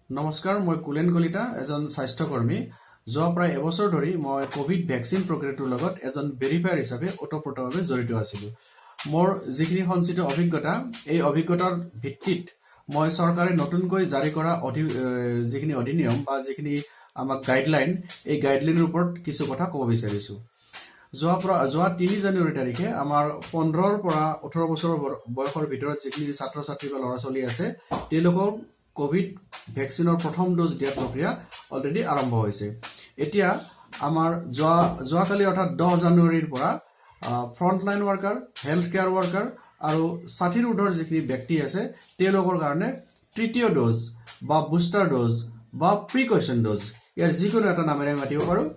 নমস্কাৰ, মই কুলেন কলিতা, এজন স্বাস্থ্যকৰ্মী। যোৱা প্ৰায় এবছৰ ধৰি মই কোভিড ভেকচিন প্ৰক্ৰিয়াটোৰ লগত এজন ভেৰিফায়াৰ হিচাপে ওতঃপ্ৰোতভাৱে জড়িত আছিলোঁ। মোৰ যিখিনি সঞ্চিত অভিজ্ঞতা, এই অভিজ্ঞতাৰ ভিত্তিত মই চৰকাৰে নতুনকৈ জাৰি কৰা যিখিনি অধিনিয়ম বা যিখিনি আমাক গাইডলাইন, এই গাইডলাইনৰ ওপৰত কিছু কথা ক'ব বিচাৰিছোঁ। যোৱা ৩ জানুৱাৰী তাৰিখে আমাৰ 15ৰ পৰা 18 বছৰৰ বয়সৰ ভিতৰত যিখিনি ছাত্ৰ ছাত্ৰী বা ল'ৰা ছোৱালী আছে, তেওঁলোকৰ কোভিড ভেকচিনৰ প্ৰথম ড'জ দিয়াৰ প্ৰক্ৰিয়া অলৰেডি আৰম্ভ হৈছে। এতিয়া আমাৰ যোৱাকালি অৰ্থাৎ 10 জানুৱাৰীৰ পৰা frontline worker, health care worker আৰু 60ৰ ঊৰ্ধৰ যিখিনি ব্যক্তি আছে তেওঁলোকৰ কাৰণে তৃতীয় ড'জ বা বুষ্টাৰ ড'জ বা প্ৰিকশ্যন ড'জ, ইয়াৰ যিকোনো এটা নামেৰে মাতিব পাৰোঁ,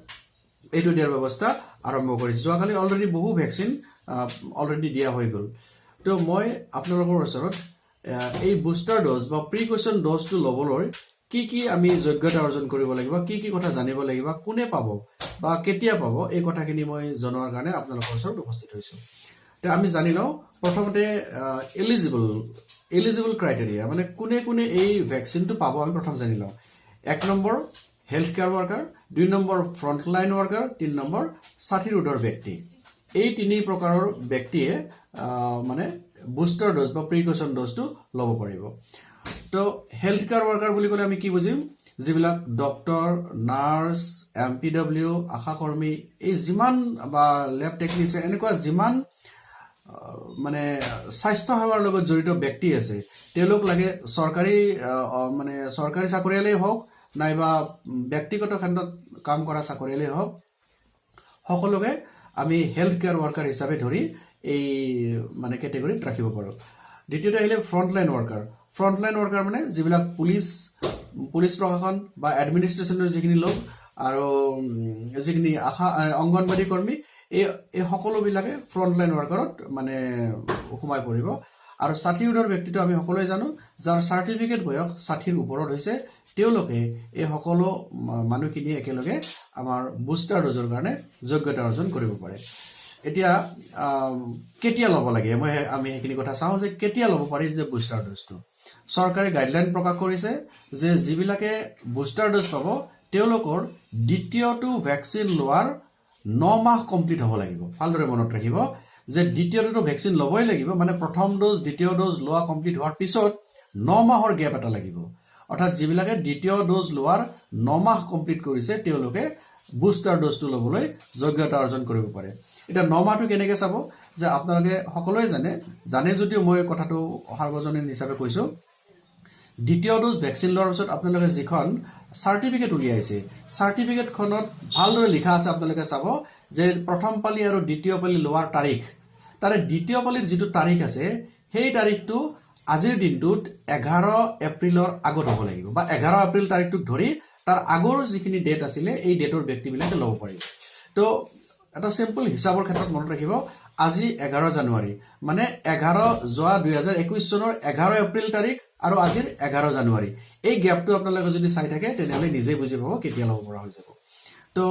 এইটো দিয়াৰ ব্যৱস্থা আৰম্ভ কৰিছে। যোৱাকালি অলৰেডি বহু ভেকচিন অলৰেডি দিয়া হৈ গ'ল। তো মই আপোনালোকৰ ওচৰত এই বুষ্টাৰ ড'জ বা প্ৰিকশ্যন ড'জটো ল'বলৈ কি আমি যোগ্যতা অৰ্জন কৰিব লাগিব, কি কথা জানিব লাগিব, কোনে পাব বা কেতিয়া পাব, এই কথাখিনি মই জনোৱাৰ কাৰণে আপোনালোকৰ ওচৰত উপস্থিত হৈছোঁ। তো আমি জানি লওঁ প্ৰথমতে এলিজিবল ক্ৰাইটেৰিয়া, মানে কোনে এই ভেকচিনটো পাব আমি প্ৰথম জানি লওঁ। 1 নম্বৰ হেল্থ কেয়াৰ ৱাৰ্কাৰ, 2 নম্বৰ ফ্ৰণ্টলাইন ৱাৰ্কাৰ, 3 নম্বৰ 60ৰ ঊৰ্ধৰ ব্যক্তি। এই 3 প্ৰকাৰৰ ব্যক্তিয়ে মানে বুষ্টাৰ ড'জ বা প্ৰিকশ্যন ড'জটো ল'ব পাৰিব। তো হেল্থ কেয়াৰ ৱাৰ্কাৰ বুলি ক'লে আমি কি বুজিম? যিবিলাক ডক্টৰ, নাৰ্ছ, MPW, আশাকৰ্মী, এই যিমান বা লেব টেকনিচিয়ান, এনেকুৱা যিমান মানে স্বাস্থ্য সেৱাৰ লগত জড়িত ব্যক্তি আছে, তেওঁলোক লাগে চৰকাৰী চাকৰিয়ালেই হওক নাইবা ব্যক্তিগত খণ্ডত কাম কৰা চাকৰিয়ালেই হওক, সকলোকে আমি হেল্থ কেয়াৰ ৱাৰ্কাৰ হিচাপে ধৰি এই মানে কেটেগৰীত ৰাখিব পাৰোঁ। দ্বিতীয়তে আহিলে ফ্ৰণ্টলাইন ৱাৰ্কাৰ। ফ্ৰণ্টলাইন ৱাৰ্কাৰ মানে যিবিলাক পুলিচ প্ৰশাসন বা এডমিনিষ্ট্ৰেশ্যনৰ যিখিনি লোক আৰু যিখিনি অংগনবাদী কৰ্মী, এই সকলোবিলাকে ফ্ৰণ্টলাইন ৱাৰ্কাৰত মানে সোমাই পৰিব। আৰু 60ৰ ঊৰ্ধৰ ব্যক্তিটো আমি সকলোৱে জানো, যাৰ চাৰ্টিফিকেট বয়স 60ৰ ওপৰত হৈছে, তেওঁলোকে এই সকলো মানুহখিনি একেলগে আমাৰ বুষ্টাৰ ড'জৰ কাৰণে যোগ্যতা অৰ্জন কৰিব পাৰে। এতিয়া কেতিয়া ল'ব লাগে, আমি সেইখিনি কথা চাওঁ যে কেতিয়া ল'ব পাৰি যে বুষ্টাৰ ড'জটো। চৰকাৰে গাইডলাইন প্ৰকাশ কৰিছে যে যিবিলাকে বুষ্টাৰ ড'জ পাব তেওঁলোকৰ দ্বিতীয়টো ভেকচিন লোৱাৰ 9 মাহ কমপ্লিট হ'ব লাগিব। ভালদৰে মনত ৰাখিব যে দ্বিতীয়টো ভেকচিন ল'বই লাগিব, মানে প্ৰথম ড'জ দ্বিতীয় ড'জ লোৱা কমপ্লিট হোৱাৰ পিছত 9 মাহৰ গেপ এটা লাগিব। অৰ্থাৎ যিবিলাকে দ্বিতীয় ড'জ লোৱাৰ 9 মাহ কমপ্লিট কৰিছে তেওঁলোকে বুষ্টাৰ ড'জটো ল'বলৈ যোগ্যতা অৰ্জন কৰিব পাৰে। এতিয়া 9 মাহটো কেনেকৈ চাব, যে আপোনালোকে সকলোৱে জানে যদিও মই কথাটো সাৰ্বজনীন হিচাপে কৈছোঁ। দ্বিতীয় ড'জ ভেকচিন লোৱাৰ পিছত আপোনালোকে যিখন চাৰ্টিফিকেট উলিয়াইছে, চাৰ্টিফিকেটখনত ভালদৰে লিখা আছে, আপোনালোকে চাব যে প্ৰথম পালি আৰু দ্বিতীয় পালি লোৱাৰ তাৰিখ, তাৰে দ্বিতীয় পালিৰ যিটো তাৰিখ আছে সেই তাৰিখটো আজিৰ দিনটোত 11 এপ্ৰিলৰ আগত হ'ব লাগিব, বা 11 এপ্ৰিল তাৰিখটোক ধৰি তাৰ আগৰ যিখিনি ডেট আছিলে এই ডেটৰ ব্যক্তিবিলাকে ল'ব পাৰিব। তো এটা চিম্পল হিচাপৰ ক্ষেত্ৰত মনত ৰাখিব, আজি 11 জানুৱাৰী, মানে 2021 চনৰ 11 এপ্ৰিল তাৰিখ আৰু আজিৰ 11 জানুৱাৰী, এই গেপটো আপোনালোকে যদি চাই থাকে তেনেহ'লে নিজেই বুজি পাব কেতিয়া ল'ব পৰা হৈ যাব। তো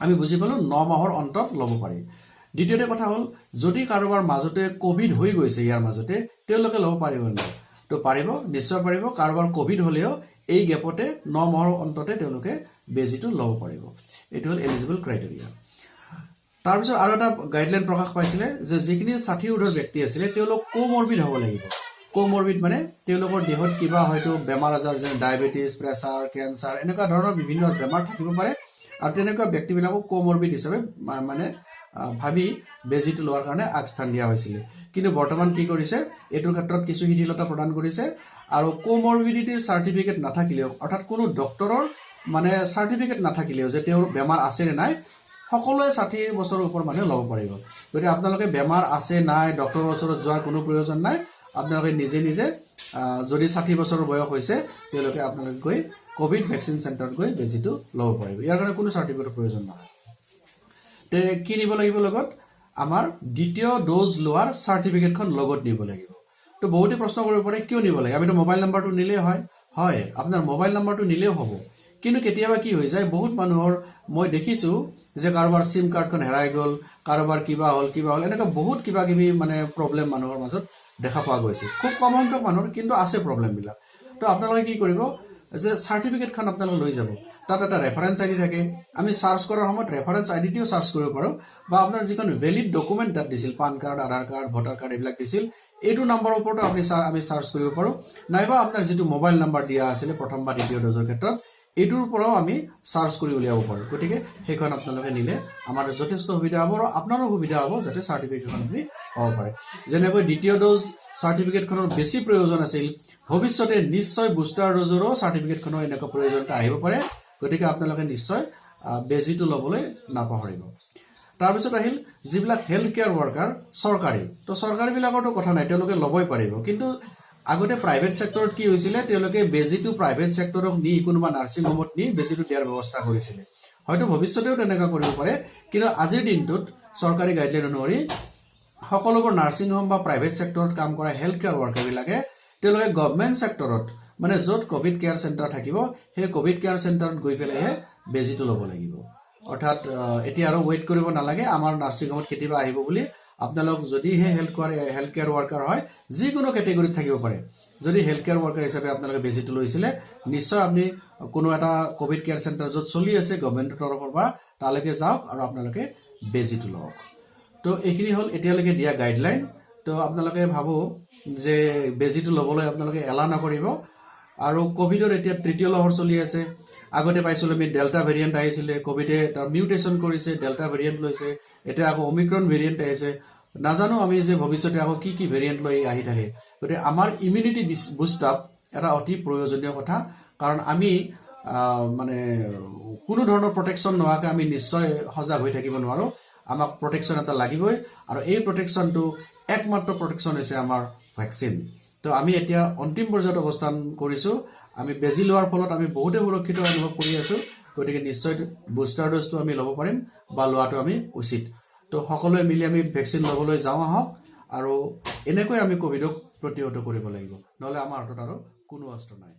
আমি বুজি পালোঁ 9 মাহৰ অন্তত ল'ব পাৰি। দ্বিতীয়তে কথা হ'ল, যদি কাৰোবাৰ মাজতে কোভিড হৈ গৈছে, ইয়াৰ মাজতে তেওঁলোকে ল'ব পাৰিব নাই? তো পাৰিব, নিশ্চয় পাৰিব। কাৰোবাৰ কোভিড হ'লেও এই গেপতে 9 মাহৰ অন্ততে তেওঁলোকে বেজীটো ল'ব পাৰিব। এইটো হ'ল এলিজিবল ক্ৰাইটেৰিয়া। তাৰপিছত আৰু এটা গাইডলাইন প্ৰকাশ পাইছিলে যে যিখিনি 60ৰ ঊৰ্ধৰ ব্যক্তি আছিলে তেওঁলোক কোমৰবিড হ'ব লাগিব। কোমৰবিড মানে তেওঁলোকৰ দেহত কিবা হয়তো বেমাৰ আজাৰ, যেনে ডায়েবেটিছ, প্ৰেছাৰ, কেঞ্চাৰ, এনেকুৱা ধৰণৰ বিভিন্ন বেমাৰ থাকিব পাৰে, আৰু তেনেকুৱা ব্যক্তিবিলাকক কোমৰবিড হিচাপে মানে ভাবি বেজীটো লোৱাৰ কাৰণে আগস্থান দিয়া হৈছিলে। কিন্তু বৰ্তমান কি কৰিছে, এইটোৰ ক্ষেত্ৰত কিছু শিথিলতা প্ৰদান কৰিছে, আৰু কোমৰবিডিটিৰ চাৰ্টিফিকেট নাথাকিলেও, অৰ্থাৎ কোনো ডক্টৰৰ মানে চাৰ্টিফিকেট নাথাকিলেও যে তেওঁৰ বেমাৰ আছে নে নাই, সকলোৱে 60 বছৰৰ ওপৰ মানুহে ল'ব পাৰিব। গতিকে আপোনালোকে বেমাৰ আছে নাই ডক্টৰৰ ওচৰত যোৱাৰ কোনো প্ৰয়োজন নাই। আপোনালোকে নিজে যদি 60 বছৰৰ বয়স হৈছে তেওঁলোকে আপোনালোকে গৈ কোভিড ভেকচিন চেণ্টাৰত গৈ বেজীটো ল'ব পাৰিব। ইয়াৰ কাৰণে কোনো চাৰ্টিফিকেটৰ প্ৰয়োজন নহয়। তে কি নিব লাগিব লগত? আমাৰ দ্বিতীয় ড'জ লোৱাৰ চাৰ্টিফিকেটখন লগত নিব লাগিব। তো বহুতে প্ৰশ্ন কৰিব পাৰে, কিয় নিব লাগে? আমিতো মোবাইল নাম্বাৰটো নিলেই হয়, আপোনাৰ মোবাইল নাম্বাৰটো নিলেও হ'ব। কিন্তু কেতিয়াবা কি হৈ যায়, বহুত মানুহৰ মই দেখিছোঁ যে কাৰোবাৰ চিম কাৰ্ডখন হেৰাই গ'ল, কাৰোবাৰ কিবা হ'ল, এনেকুৱা বহুত কিবা কিবি মানে প্ৰব্লেম মানুহৰ মাজত দেখা পোৱা গৈছে। খুব কম সংখ্যক মানুহৰ কিন্তু আছে প্ৰব্লেমবিলাক। তো আপোনালোকে কি কৰিব, যে চাৰ্টিফিকেটখন আপোনালোকে লৈ যাব তাত এটা ৰেফাৰেন্স আইডি থাকে আমি সাৰ্চ কৰাৰ সময়ত ৰেফাৰেন্স আইডিটিও সাৰ্চ কৰিব পাৰো বা আপোনাৰ যিখন ভেলিড ডকুমেন্ট তাত দিছিল পান কাৰ্ড আধাৰ কাৰ্ড ভোটাৰ কাৰ্ড এইবিলাক দিছিল এইটো নাম্বাৰৰ ওপৰতো আমি সাৰ্চ কৰিব পাৰো নাইবা আপোনাৰ যিটো মোবাইল নাম্বাৰ দিয়া আছিল প্ৰথম বা দ্বিতীয় ড'জৰ ক্ষেত্ৰত এইটোৰ পৰাও আমি সাৰ্চ কৰি উলিয়াব পাৰো গতিকে সেইখন আপোনালোকে নিলে আমাৰ যথেষ্ট সুবিধা হ'ব আৰু আপোনাৰো সুবিধা হ'ব যাতে চাৰ্টিফিকেটখন আপুনি পাব পাৰে যেনেকৈ দ্বিতীয় ড'জ চাৰ্টিফিকেটখনৰ বেছি প্ৰয়োজন আছিল ভৱিষ্যতে নিশ্চয় বুষ্টাৰ ড'জৰো চাৰ্টিফিকেটখনৰ এনেকুৱা প্ৰয়োজনতা আহিব পাৰে গতিকে আপোনালোকে নিশ্চয় বেজিটো ল'বলৈ নাপাহৰিব তাৰপিছত আহিল যিবিলাক হেল্থ কেয়াৰ ৱৰ্কাৰ চৰকাৰী তো চৰকাৰীবিলাকৰতো কথা নাই তেওঁলোকে ল'বই পাৰিব কিন্তু আগতে প্ৰাইভেট সেক্টৰত কি হৈছিলে তেওঁলোকে বেজিটো প্ৰাইভেট সেক্টৰক নি কোনোবা নাৰ্ছিং হোমত নি বেজিটো দিয়াৰ ব্যৱস্থা কৰিছিলে হয়তো ভৱিষ্যতেও তেনেকুৱা কৰিব পাৰে কিন্তু আজিৰ দিনটোত চৰকাৰী গাইডলাইন অনুসৰি সকলোবোৰ নাৰ্ছিং হোম বা প্ৰাইভেট সেক্টৰত কাম কৰা হেল্থ কেয়াৰ ৱৰ্কাৰবিলাকে তেওঁলোকে গভৰ্ণমেণ্ট সেক্টৰত মানে য'ত কোভিড কেয়াৰ চেণ্টাৰ থাকিব সেই কোভিড কেয়াৰ চেণ্টাৰত গৈ পেলাইহে বেজিটো ল'ব লাগিব অৰ্থাৎ এতিয়া আৰু ৱেইট কৰিব নালাগে আমাৰ নাৰ্ছিং হোমত কেতিয়াবা আহিব বুলি আপোনালোক যদিহে হেল্থ কেয়াৰ ৱৰ্কাৰ হয় যিকোনো কেটেগৰীত থাকিব পাৰে যদি হেল্থ কেয়াৰ ৱৰ্কাৰ হিচাপে আপোনালোকে বেজিটো লৈছিলে নিশ্চয় আপুনি কোনো এটা কোভিড কেয়াৰ চেণ্টাৰ য'ত চলি আছে গভৰ্ণমেণ্টৰ তৰফৰ পৰা তালৈকে যাওক আৰু আপোনালোকে বেজিটো লওক তো এইখিনি হ'ল এতিয়ালৈকে দিয়া গাইডলাইন তো আপোনালোকে ভাবো যে বেজিটো ল'বলৈ আপোনালোকে এলাহ নকৰিব আৰু কোভিডৰ এতিয়া তৃতীয় লহৰ চলি আছে আগতে পাইছিলোঁ আমি ডেল্টা ভেৰিয়েণ্ট আহিছিলে কোভিডে তাৰ মিউটেশ্যন কৰিছে ডেল্টা ভেৰিয়েণ্ট লৈছে এতিয়া আকৌ অমিক্ৰন ভেৰিয়েণ্ট আহিছে নাজানো আমি যে ভৱিষ্যতে আকৌ কি কি ভেৰিয়েণ্ট লৈ আহি থাকে গতিকে আমাৰ ইমিউনিটি বুষ্ট আপ এটা অতি প্ৰয়োজনীয় কথা কাৰণ আমি মানে কোনো ধৰণৰ প্ৰটেকশ্যন নোহোৱাকৈ আমি নিশ্চয় সজাগ হৈ থাকিব নোৱাৰোঁ আমাক প্ৰটেকশ্যন এটা লাগিবই আৰু এই প্ৰটেকশ্যনটো একমাত্ৰ প্ৰটেকশ্যন হৈছে আমাৰ ভেকচিন তো আমি এতিয়া অন্তিম পৰ্যায়ত অৱস্থান কৰিছোঁ আমি বেজি লোৱাৰ ফলত আমি বহুতে সুৰক্ষিত অনুভৱ কৰি আছোঁ গতিকে নিশ্চয় বুষ্টাৰ ড'জটো আমি ল'ব পাৰিম বা লোৱাটো আমি উচিত তো সকলোৱে মিলি আমি ভেকচিন ল'বলৈ যাওঁ আহক আৰু এনেকৈ আমি কোভিডক প্ৰতিহত কৰিব লাগিব নহ'লে আমাৰ হাতত আৰু কোনো অস্ত্ৰ নাই